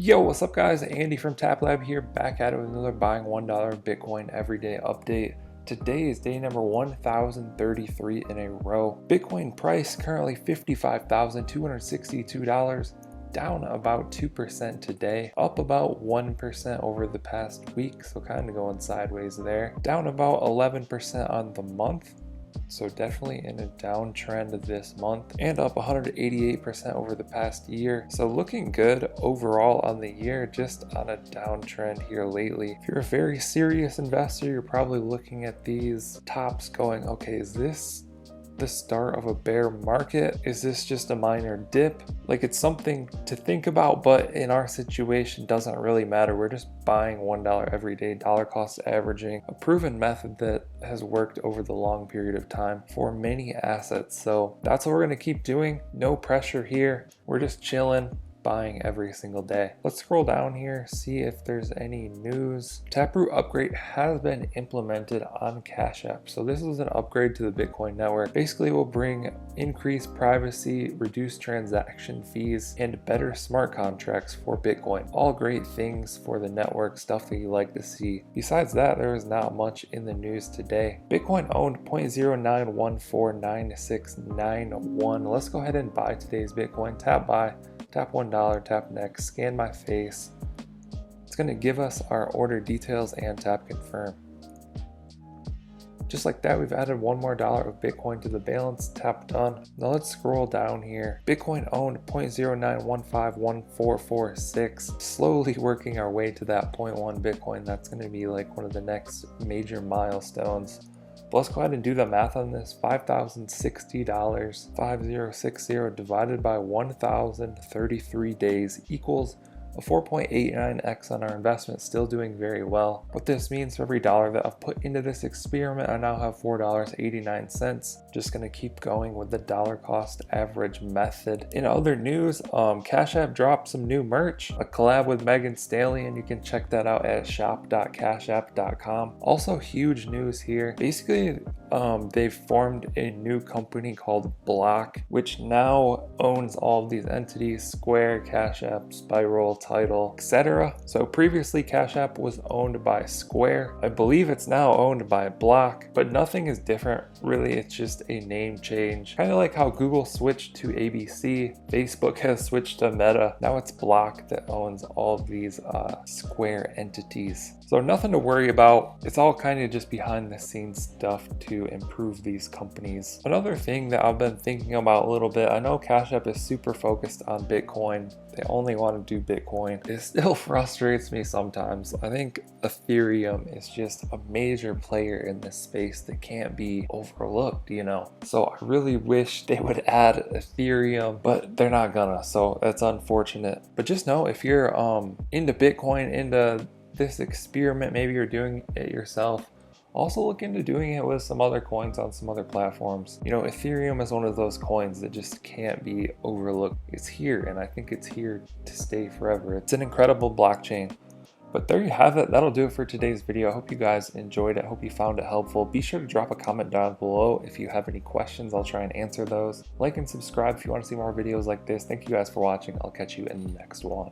Yo, what's up guys? Andy from TapLab here, back at it with another buying $1 Bitcoin everyday update. Today is day number 1033 in a row. Bitcoin price currently $55,262, down about 2% today, up about 1% over the past week, so kind of going sideways there. Down about 11% on the month. So definitely in a downtrend this month, and up 188% over the past year. So looking good overall on the year, just on a downtrend here lately. If you're a very serious investor, you're probably looking at these tops going, okay, is this the start of a bear market? Is this just a minor dip? Like, it's something to think about, but in our situation doesn't really matter. We're just buying $1 every day, dollar cost averaging, a proven method that has worked over the long period of time for many assets. So that's what we're going to keep doing. No pressure here. We're just chilling, buying every single day. Let's scroll down here, see if there's any news. Taproot upgrade has been implemented on Cash App. So this is an upgrade to the Bitcoin network. Basically, it will bring increased privacy, reduced transaction fees, and better smart contracts for Bitcoin. All great things for the network, stuff that you like to see. Besides that, there is not much in the news today. Bitcoin owned 0.09149691. Let's go ahead and buy today's Bitcoin. Tap buy. Tap $1, tap next, scan my face. It's going to give us our order details and tap confirm. Just like that, we've added $1 more of Bitcoin to the balance. Tap done. Now let's scroll down here. Bitcoin owned 0.09151446. Slowly working our way to that 0.1 Bitcoin. That's going to be like one of the next major milestones. Let's go ahead and do the math on this. $5,060, 5060 divided by 1,033 days equals a 4.89x on our investment, still doing very well. What this means, for every dollar that I've put into this experiment, I now have $4.89. Just gonna keep going with the dollar cost average method. In other news, Cash App dropped some new merch, a collab with Megan Stallion. You can check that out at shop.cashapp.com. Also, huge news here. Basically, they've formed a new company called Block, which now owns all of these entities: Square, Cash App, Spiral, Tidal, etc. So previously Cash App was owned by Square. I believe it's now owned by Block, but nothing is different really. It's just a name change, kind of like how Google switched to ABC, Facebook has switched to Meta. Now it's Block that owns all of these Square entities. So nothing to worry about. It's all kind of just behind the scenes stuff to improve these companies. Another thing that I've been thinking about a little bit, I know Cash App is super focused on Bitcoin. They only want to do Bitcoin. It still frustrates me sometimes. I think Ethereum is just a major player in this space that can't be overlooked, you know? So I really wish they would add Ethereum, but they're not gonna, so that's unfortunate. But just know, if you're into Bitcoin, into this experiment, maybe you're doing it yourself, also look into doing it with some other coins on some other platforms. You know, Ethereum is one of those coins that just can't be overlooked. It's here, and I think it's here to stay forever. It's an incredible blockchain. But there you have it. That'll do it for today's video. I hope you guys enjoyed it. I hope you found it helpful. Be sure to drop a comment down below if you have any questions. I'll try and answer those. Like and subscribe if you want to see more videos like this. Thank you guys for watching. I'll catch you in the next one.